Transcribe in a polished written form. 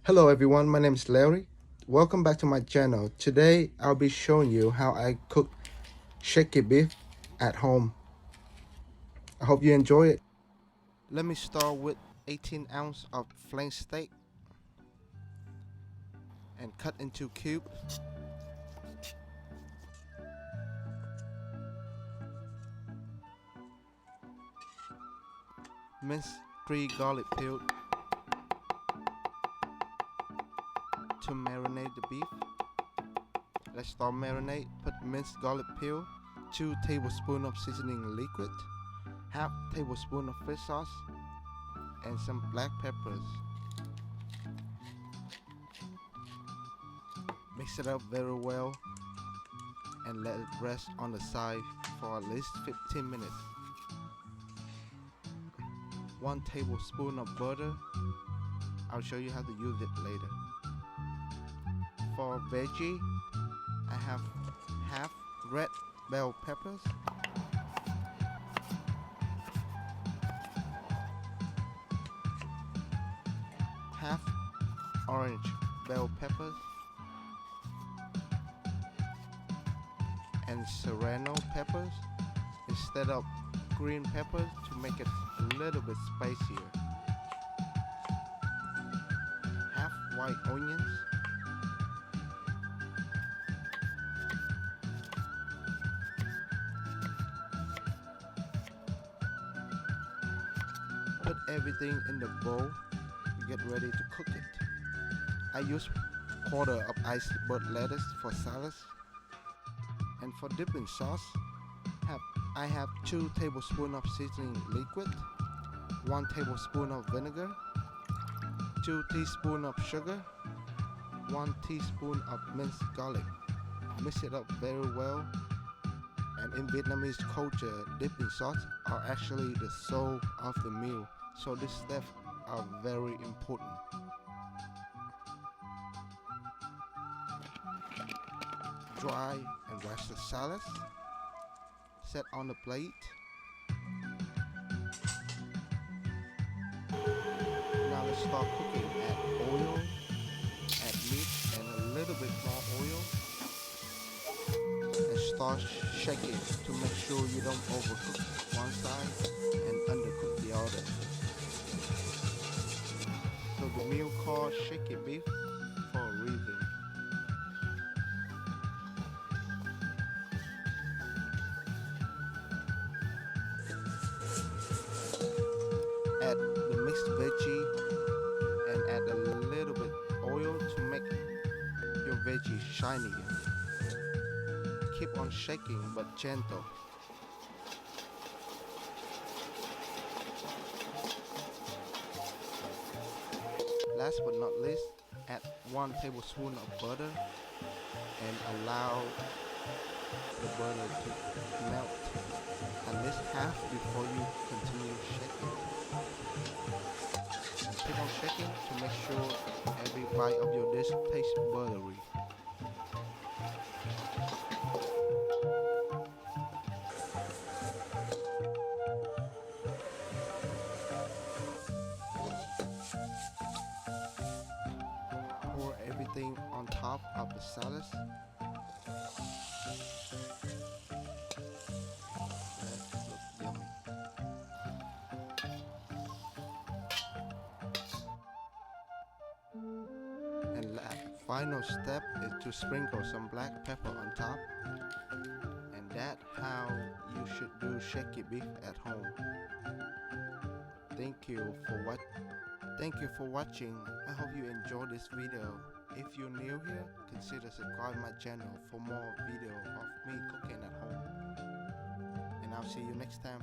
Hello everyone, my name is Larry. Welcome back to my channel. Today I'll be showing you how I cook shaky beef at home. I hope you enjoy it. Let me start with 18 ounces of flank steak and cut into cubes. Mince 3 garlic peeled to marinate the beef. Let's start marinate. Put minced garlic peel, 2 tablespoons of seasoning liquid, half tablespoon of fish sauce, and some black peppers. Mix it up very well and let it rest on the side for at least 15 minutes. 1 tablespoon of butter. I'll show you how to use it later. For veggie, I have half red bell peppers, half orange bell peppers, and serrano peppers instead of green peppers to make it a little bit spicier. Half white onions, put everything in the bowl. Get ready to cook it. I use quarter of iceberg lettuce for salads, and for dipping sauce, I have 2 tablespoons of seasoning liquid, 1 tablespoon of vinegar, 2 teaspoons of sugar, 1 teaspoon of minced garlic. Mix it up very well. And in Vietnamese culture, dipping sauce are actually the soul of the meal, so these steps are very important. Dry and wash the salads. Set on the plate. Now let's start cooking. Add oil, add meat and a little bit more oil, and start shaking to make sure you don't overcook one side and undercook the other. So the meal called shaky beef for a reason. Add the mixed veggie and add a little bit oil to make your veggie shiny. Keep on shaking but gentle. Last but not least, add 1 tablespoon of butter and allow the butter to melt at least half before you continue shaking. And keep on shaking to make sure every bite of your dish tastes buttery. Pour everything on top of the salads. That looks yummy. And final step is to sprinkle some black pepper on top. And that's how you should do shaky beef at home. Thank you for watching. I hope you enjoyed this video. If you're new here, consider subscribe my channel for more video of me cooking at home. And I'll see you next time.